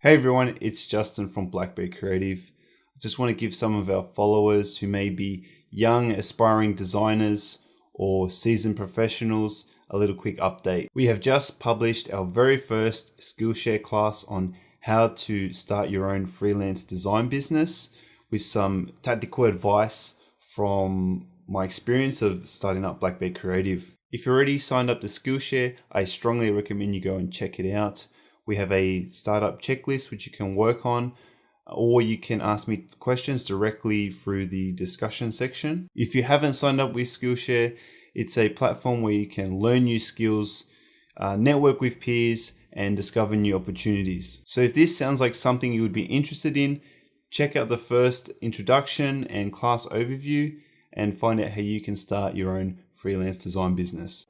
Hey everyone, it's Justin from Black Bear Creative. I just want to give some of our followers who may be young, aspiring designers or seasoned professionals a little quick update. We have just published our very first Skillshare class on how to start your own freelance design business with some tactical advice from my experience of starting up Black Bear Creative. If you're already signed up to Skillshare, I strongly recommend you go and check it out. We have a startup checklist which you can work on, or you can ask me questions directly through the discussion section. If you haven't signed up with Skillshare, it's a platform where you can learn new skills, network with peers, and discover new opportunities. So if this sounds like something you would be interested in, check out the first introduction and class overview and find out how you can start your own freelance design business.